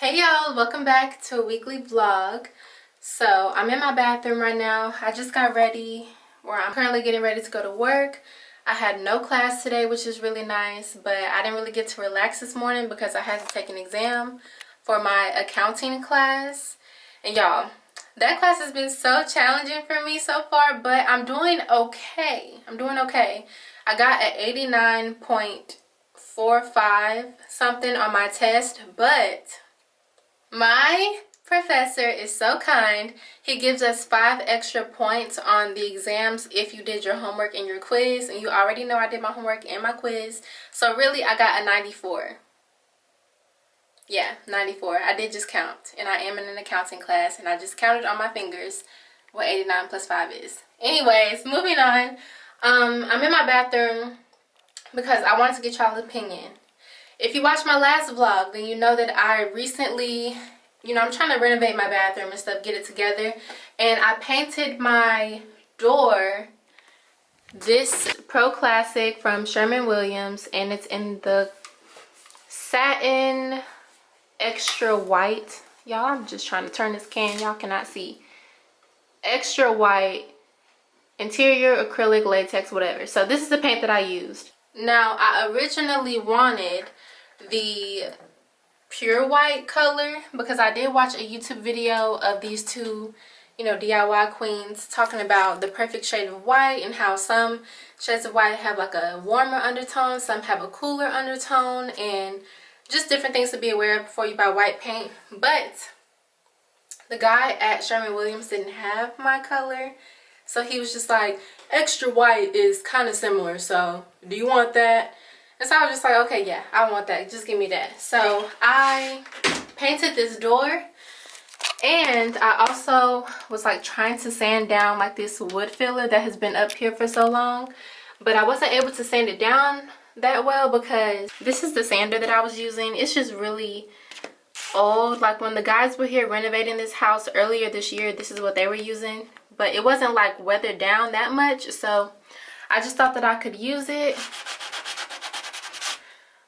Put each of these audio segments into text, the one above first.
Hey y'all, welcome back to a weekly vlog. So I'm in my bathroom right now. I just got ready, or I'm currently getting ready to go to work. I had no class today, which is really nice, but I didn't really get to relax this morning because I had to take an exam for my accounting class. And y'all, that class has been so challenging for me so far, but I'm doing okay. I got an 89.45 something on my test, but my professor is so kind. He gives us 5 extra points on the exams if you did your homework and your quiz. And you already know I did my homework and my quiz. So really, I got a 94. Yeah, 94. I did just count. And I am in an accounting class. And I just counted on my fingers what 89 plus 5 is. Anyways, moving on. I'm in my bathroom because I wanted to get y'all's opinion. If you watched my last vlog, then you know that I recently, I'm trying to renovate my bathroom and stuff, get it together. And I painted my door this Pro Classic from Sherwin-Williams. And it's in the satin extra white. Y'all, I'm just trying to turn this can. Y'all cannot see. Extra white, interior acrylic, latex, whatever. So this is the paint that I used. Now, I originally wanted the pure white color because I did watch a YouTube video of these two, DIY queens talking about the perfect shade of white and how some shades of white have like a warmer undertone, some have a cooler undertone, and just different things to be aware of before you buy white paint. But the guy at Sherwin-Williams didn't have my color. So he was just like, extra white is kind of similar, so do you want that? And so I was just like, okay, yeah, I want that. Just give me that. So I painted this door, and I also was like trying to sand down like this wood filler that has been up here for so long. But I wasn't able to sand it down that well because this is the sander that I was using. It's just really old. Like when the guys were here renovating this house earlier this year, this is what they were using. But it wasn't like weathered down that much, so I just thought that I could use it.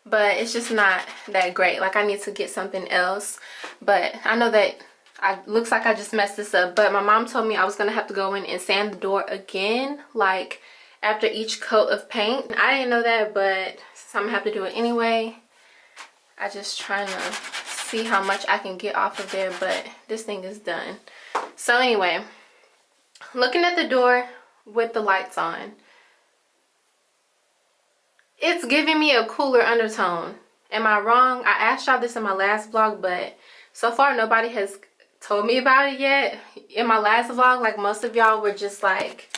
But it's just not that great. Like I need to get something else. But I know that looks like I just messed this up. But my mom told me I was going to have to go in and sand the door again, like after each coat of paint. I didn't know that, but since I'm going to have to do it anyway, I just trying to see how much I can get off of there. But this thing is done. So anyway, looking at the door with the lights on, it's giving me a cooler undertone. Am I wrong? I asked y'all this in my last vlog, but so far nobody has told me about it yet. In my last vlog, like most of y'all were just like,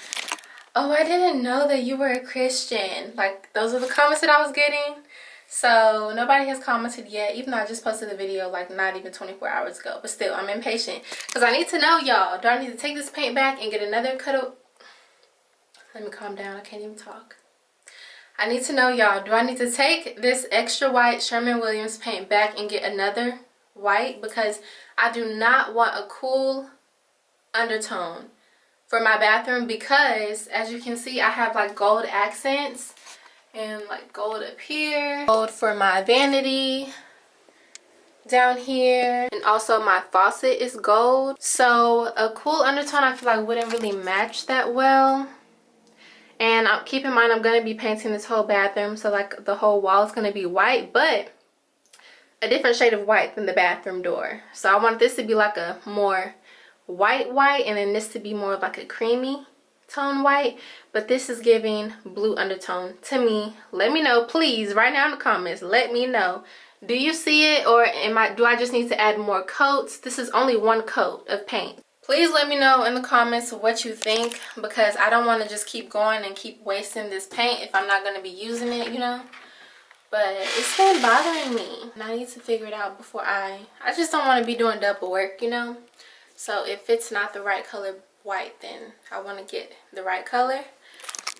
oh, I didn't know that you were a Christian. Like those are the comments that I was getting. So nobody has commented yet, even though I just posted the video like not even 24 hours ago. But still, I'm impatient because I need to know, y'all. Do I need to take this paint back and get another cut of... Let me calm down. I can't even talk. I need to know, y'all. Do I need to take this extra white Sherwin-Williams paint back and get another white? Because I do not want a cool undertone for my bathroom because, as you can see, I have like gold accents. And like gold up here, gold for my vanity down here, and also my faucet is gold. So a cool undertone I feel like wouldn't really match that well. And keep in mind I'm going to be painting this whole bathroom, so like the whole wall is going to be white, but a different shade of white than the bathroom door. So I want this to be like a more white, and then this to be more like a creamy tone white, but this is giving blue undertone to me. Let me know, please, right now in the comments. Let me know, do you see it, or do I just need to add more coats? This is only one coat of paint. Please let me know in the comments what you think, because I don't want to just keep going and keep wasting this paint if I'm not going to be using it, but it's been bothering me, and I need to figure it out before I just don't want to be doing double work, So if it's not the right color white, then I want to get the right color.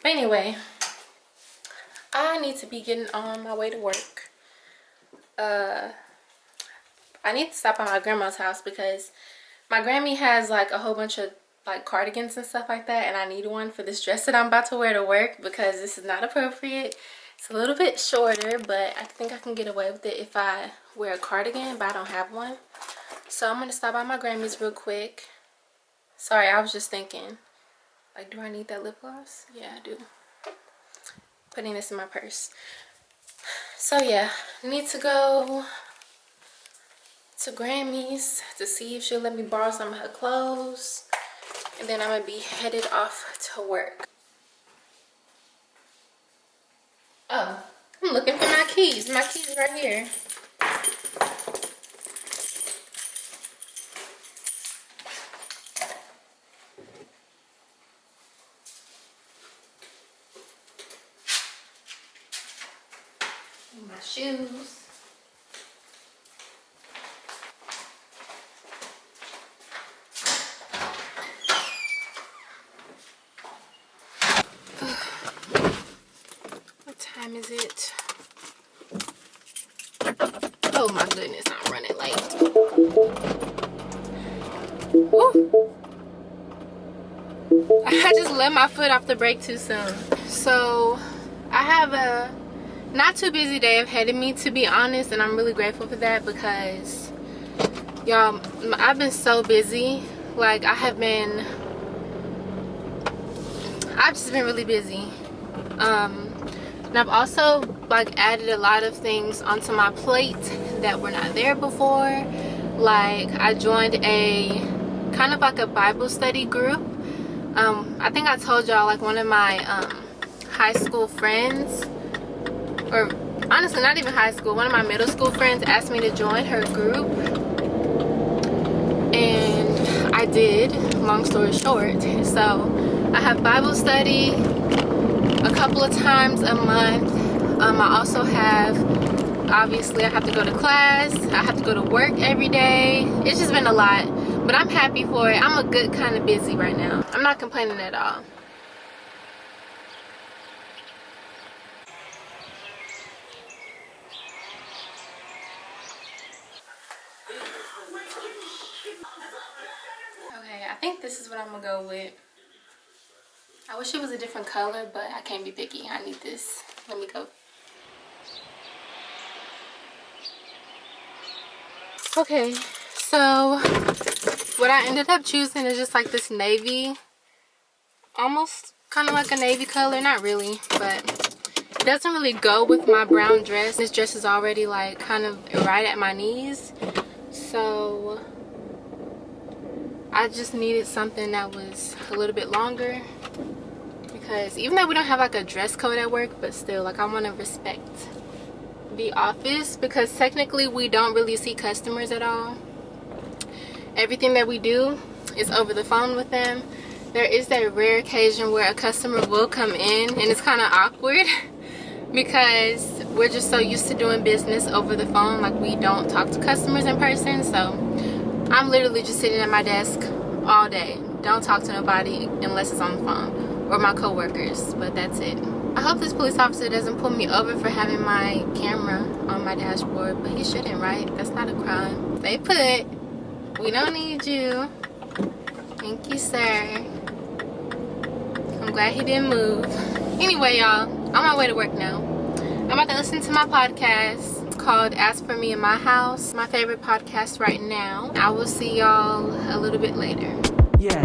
But anyway, I need to be getting on my way to work. I need to stop by my grandma's house because my Grammy has like a whole bunch of like cardigans and stuff like that, and I need one for this dress that I'm about to wear to work because this is not appropriate. It's a little bit shorter, but I think I can get away with it if I wear a cardigan, but I don't have one. So I'm gonna stop by my Grammys real quick. Sorry, I was just thinking, like, do I need that lip gloss? Yeah, I do. Putting this in my purse. So yeah, I need to go to Grammys to see if she'll let me borrow some of her clothes. And then I'm gonna be headed off to work. Oh, I'm looking for my keys. My keys right here. And my shoes. What time is it? Oh my goodness, I'm running late. Woo. I just let my foot off the brake too soon. So I have a not too busy day ahead of me, to be honest, and I'm really grateful for that because y'all, I've been so busy. Like I've just been really busy. And I've also like added a lot of things onto my plate that were not there before. Like I joined a kind of like a Bible study group. I think I told y'all, like one of my high school friends, or honestly not even high school, one of my middle school friends asked me to join her group, and I did, long story short. So I have Bible study a couple of times a month. I also have, obviously I have to go to class, I have to go to work every day. It's just been a lot, but I'm happy for it. I'm a good kind of busy right now. I'm not complaining at all. Okay, I think this is what I'm gonna go with. I wish it was a different color, but I can't be picky. I need this. Let me go. Okay, so what I ended up choosing is just like this navy, almost kind of like a navy color. Not really, but it doesn't really go with my brown dress. This dress is already like kind of right at my knees, so I just needed something that was a little bit longer, because even though we don't have like a dress code at work, but still, like, I want to respect the office, because technically we don't really see customers at all. Everything that we do is over the phone with them. There is that rare occasion where a customer will come in and it's kind of awkward because we're just so used to doing business over the phone. Like, we don't talk to customers in person. So I'm literally just sitting at my desk all day. Don't talk to nobody unless it's on the phone, or my coworkers, but that's it. I hope this police officer doesn't pull me over for having my camera on my dashboard, but he shouldn't, right? That's not a crime. They put, "We don't need you." Thank you, sir. I'm glad he didn't move. Anyway, y'all, I'm on my way to work now. I'm about to listen to my podcast. It's called As For Me in My House. My favorite podcast right now. I will see y'all a little bit later. Yeah.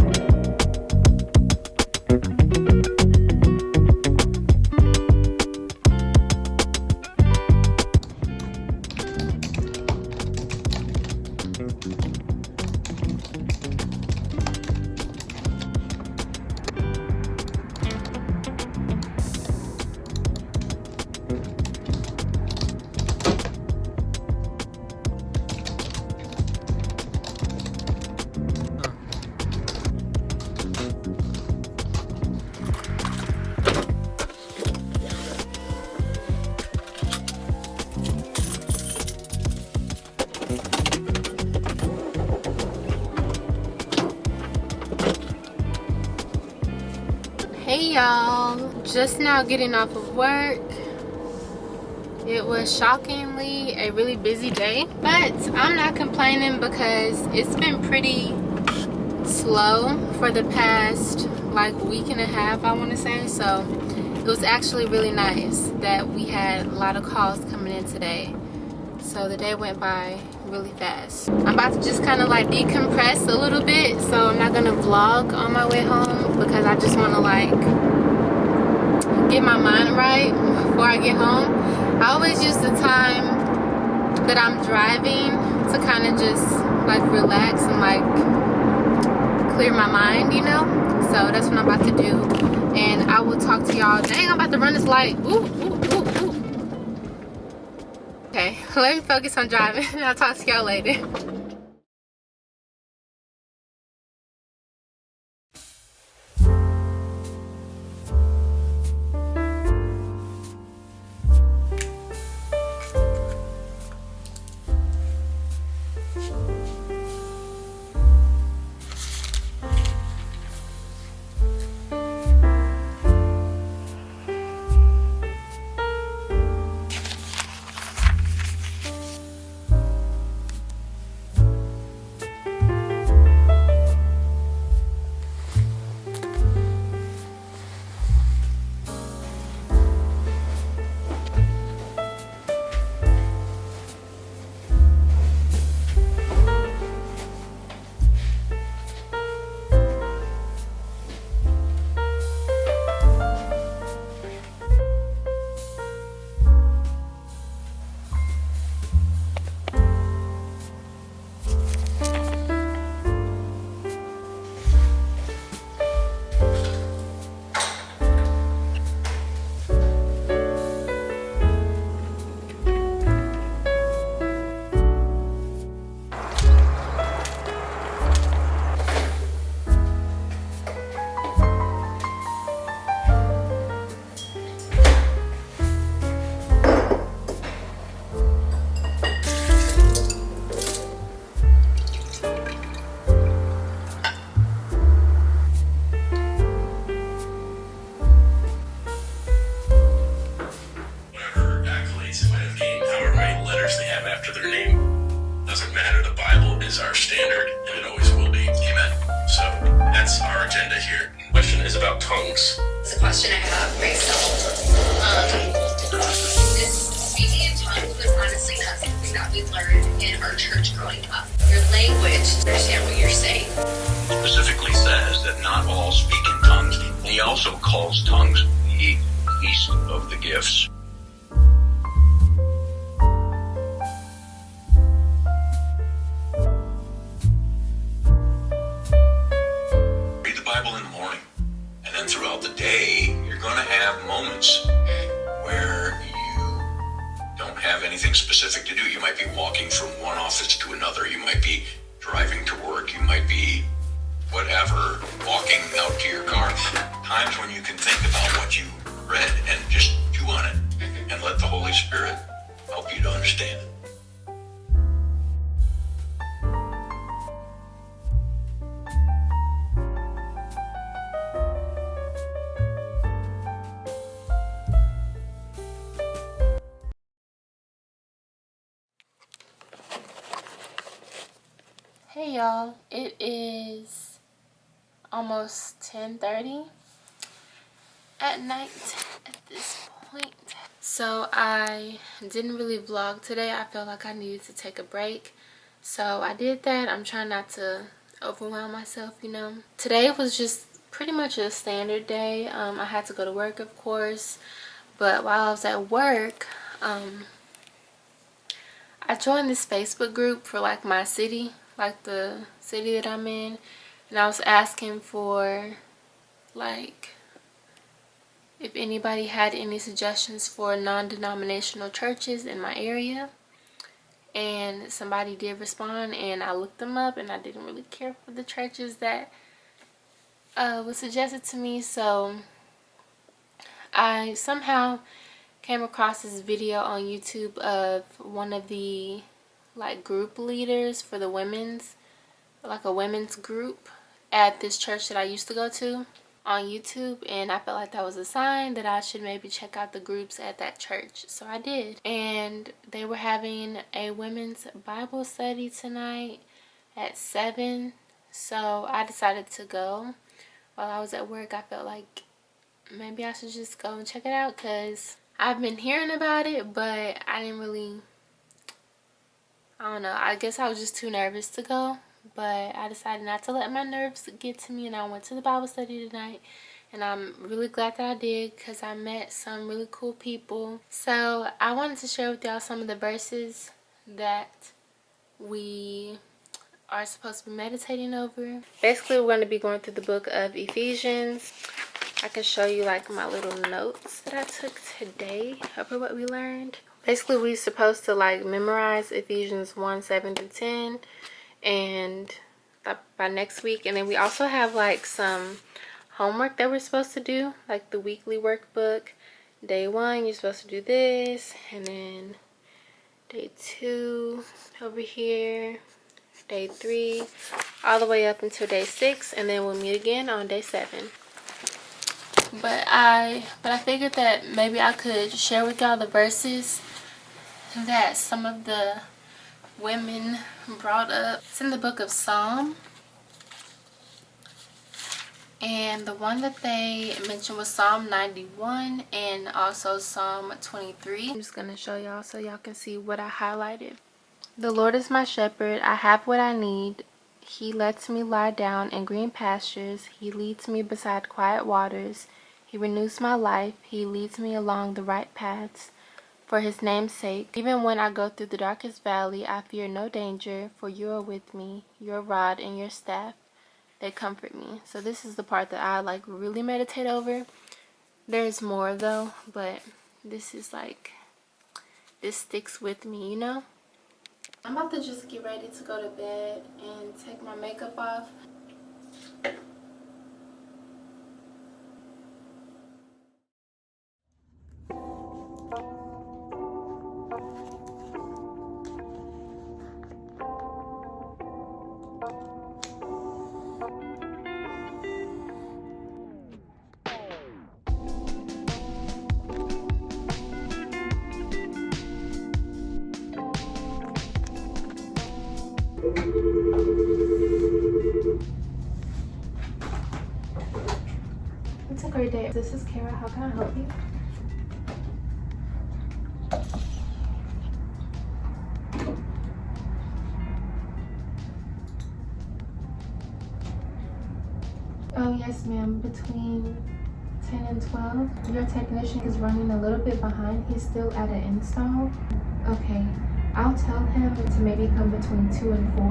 Hey y'all, just now getting off of work. It was shockingly a really busy day, but I'm not complaining because it's been pretty slow for the past like week and a half, I want to say. So It was actually really nice that we had a lot of calls coming in today. So the day went by really fast. I'm about to just kind of like decompress a little bit. So I'm not going to vlog on my way home because I just want to like get my mind right before I get home. I always use the time that I'm driving to kind of just like relax and like clear my mind, you know. So that's what I'm about to do, and I will talk to y'all. Dang, I'm about to run this light. Ooh, ooh, ooh, ooh. Okay, let me focus on driving. I'll talk to y'all later. Our standard, and it always will be. Amen. So that's our agenda here. The question is about tongues. It's a question I have myself. This speaking in tongues was honestly not something that we learned in our church growing up. Your language, understand what you're saying. Specifically says that not all speak in tongues, and he also calls tongues the least of the gifts. In the morning, and then throughout the day you're going to have moments where you don't have anything specific to do. You might be walking from one office to another, you might be driving to work, you might be whatever, walking out to your car. Times when you can think about what you read and just chew on it and let the Holy Spirit help you to understand it. Hey y'all, it is almost 10:30 at night at this point. So I didn't really vlog today. I felt like I needed to take a break. So I did that. I'm trying not to overwhelm myself, you know. Today was just pretty much a standard day. I had to go to work, of course. But while I was at work, I joined this Facebook group for like my city, like the city that I'm in, and I was asking for like if anybody had any suggestions for non-denominational churches in my area, and somebody did respond, and I looked them up, and I didn't really care for the churches that was suggested to me. So I somehow came across this video on YouTube of one of the like group leaders for the women's, like a women's group at this church that I used to go to on YouTube, and I felt like that was a sign that I should maybe check out the groups at that church. So I did, and they were having a women's Bible study tonight at 7, so I decided to go. While I was at work, I felt like maybe I should just go and check it out, because I've been hearing about it, but I didn't really, I don't know, I guess I was just too nervous to go. But I decided not to let my nerves get to me, and I went to the Bible study tonight, and I'm really glad that I did, because I met some really cool people. So I wanted to share with y'all some of the verses that we are supposed to be meditating over. Basically, we're going to be going through the book of Ephesians. I can show you like my little notes that I took today over what we learned. Basically, we're supposed to like memorize Ephesians 1:7-10, and by next week. And then we also have like some homework that we're supposed to do, like the weekly workbook. Day 1, you're supposed to do this, and then day 2 over here, day 3, all the way up until day 6, and then we'll meet again on day 7. But I figured that maybe I could share with y'all the verses that some of the women brought up. It's in the book of Psalm, and the one that they mentioned was Psalm 91 and also Psalm 23. I'm just gonna show y'all so y'all can see what I highlighted. The Lord is my shepherd, I have what I need. He lets me lie down in green pastures. He leads me beside quiet waters. He renews my life. He leads me along the right paths for his name's sake. Even when I go through the darkest valley, I fear no danger, for you are with me. Your rod and your staff, they comfort me. So this is the part that I like really meditate over. There's more though, but this is like, this sticks with me, you know? I'm about to just get ready to go to bed and take my makeup off. It's a great day. This is Kara. How can I help you? Oh, yes, ma'am. Between 10 and 12. Your technician is running a little bit behind. He's still at an install. Okay. I'll tell him to maybe come between 2 and 4.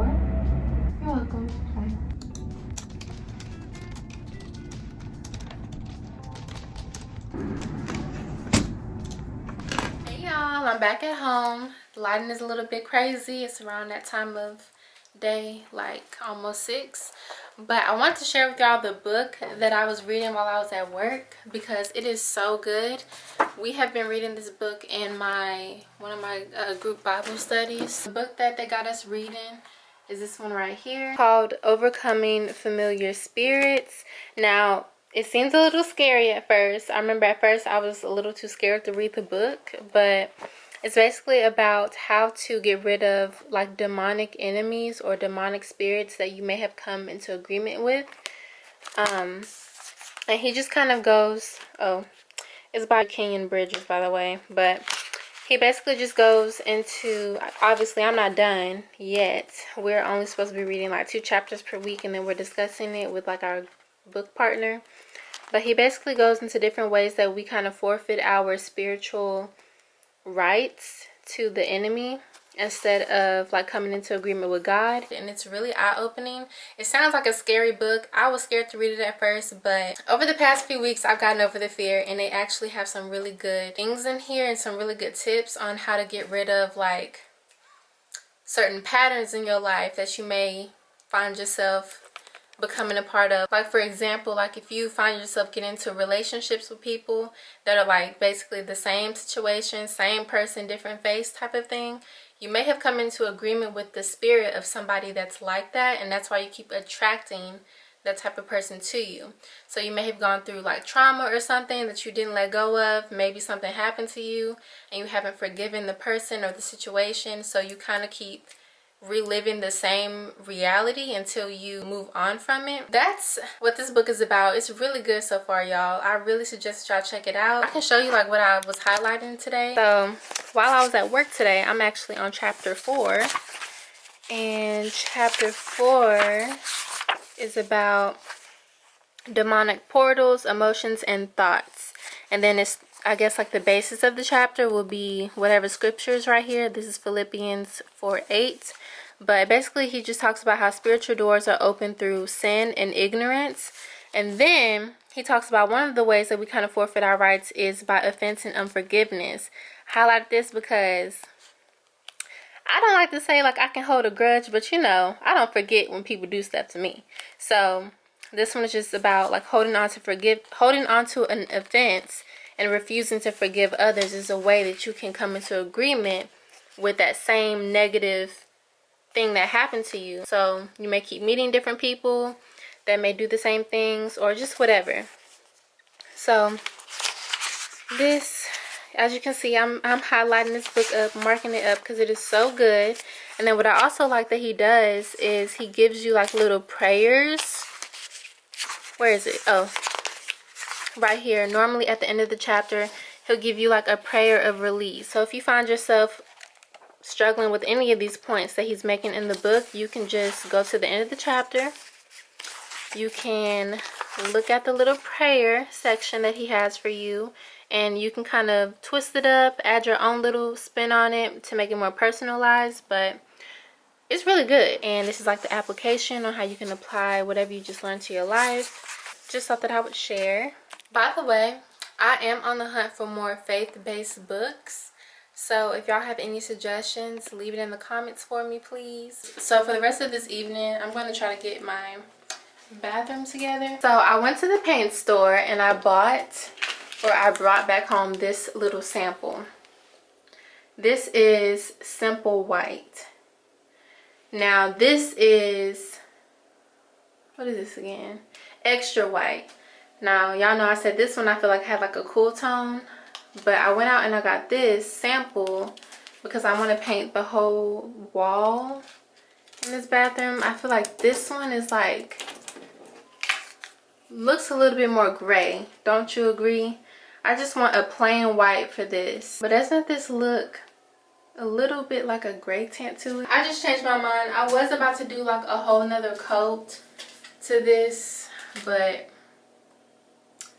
You're welcome. Bye. Hey y'all, I'm back at home. The lighting is a little bit crazy. It's around that time of day, like almost 6. But I want to share with y'all the book that I was reading while I was at work, because it is so good. We have been reading this book in one of my group Bible studies. The book that they got us reading is this one right here, called Overcoming Familiar Spirits. Now, it seems a little scary at first. I remember at first I was a little too scared to read the book, but it's basically about how to get rid of like demonic enemies or demonic spirits that you may have come into agreement with. And he just kind of goes, oh, it's by Kenyon Bridges, by the way, but he basically just goes into, obviously I'm not done yet. We're only supposed to be reading like 2 chapters per week, and then we're discussing it with like our book partner. But he basically goes into different ways that we kind of forfeit our spiritual rights to the enemy instead of like coming into agreement with God. And it's really eye-opening. It sounds like a scary book. I was scared to read it at first, but over the past few weeks I've gotten over the fear, and they actually have some really good things in here and some really good tips on how to get rid of like certain patterns in your life that you may find yourself becoming a part of. Like, for example, like if you find yourself getting into relationships with people that are like basically the same situation, same person, different face type of thing, you may have come into agreement with the spirit of somebody that's like that, and that's why you keep attracting that type of person to you. So you may have gone through like trauma or something that you didn't let go of. Maybe something happened to you and you haven't forgiven the person or the situation, so you kind of keep reliving the same reality until you move on from it. That's what this book is about. It's really good so far, y'all. I really suggest y'all check it out. I can show you like what I was highlighting today. So while I was at work today, I'm actually on chapter 4, and chapter 4 is about demonic portals, emotions, and thoughts. And then it's, I guess, like the basis of the chapter will be whatever scriptures right here. This is Philippians 4:8. But basically he just talks about how spiritual doors are open through sin and ignorance. And then he talks about one of the ways that we kind of forfeit our rights is by offense and unforgiveness. I highlight this because I don't like to say like I can hold a grudge, but you know, I don't forget when people do stuff to me. So this one is just about like holding on to an offense and refusing to forgive others is a way that you can come into agreement with that same negative thing that happened to you. So you may keep meeting different people that may do the same things or just whatever. So this, as you can see, I'm highlighting this book up, marking it up because it is so good. And then what I also like that he does is he gives you like little prayers. Where is it? Oh, right here. Normally at the end of the chapter, he'll give you like a prayer of release. So if you find yourself struggling with any of these points that he's making in the book, you can just go to the end of the chapter. You can look at the little prayer section that he has for you, and you can kind of twist it up, add your own little spin on it to make it more personalized. But it's really good, and this is like the application on how you can apply whatever you just learned to your life. Just thought that I would share. By the way, I am on the hunt for more faith-based books. So if y'all have any suggestions, leave it in the comments for me, please. So for the rest of this evening, I'm going to try to get my bathroom together. So I went to the paint store and I brought back home this little sample. This is Simple White. Now this is, what is this again? Extra White. Now y'all know I said this one I feel like had like a cool tone. But I went out and I got this sample because I want to paint the whole wall in this bathroom. I feel like this one is like, looks a little bit more gray. Don't you agree? I just want a plain white for this. But doesn't this look a little bit like a gray tint to it? I just changed my mind. I was about to do like a whole nother coat to this, but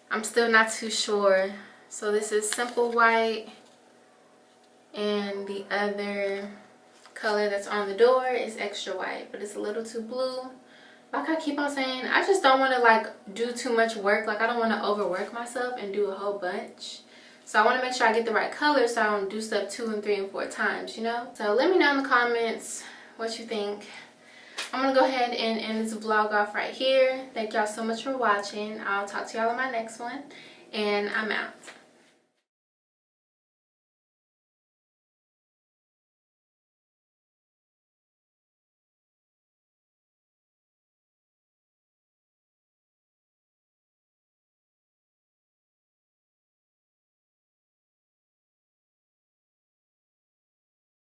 I'm still not too sure. So this is Simple White, and the other color that's on the door is Extra White, but it's a little too blue. Like I keep on saying, I just don't want to like do too much work. Like I don't want to overwork myself and do a whole bunch. So I want to make sure I get the right color so I don't do stuff 2 and 3 and 4 times, you know? So let me know in the comments what you think. I'm going to go ahead and end this vlog off right here. Thank y'all so much for watching. I'll talk to y'all in my next one, and I'm out.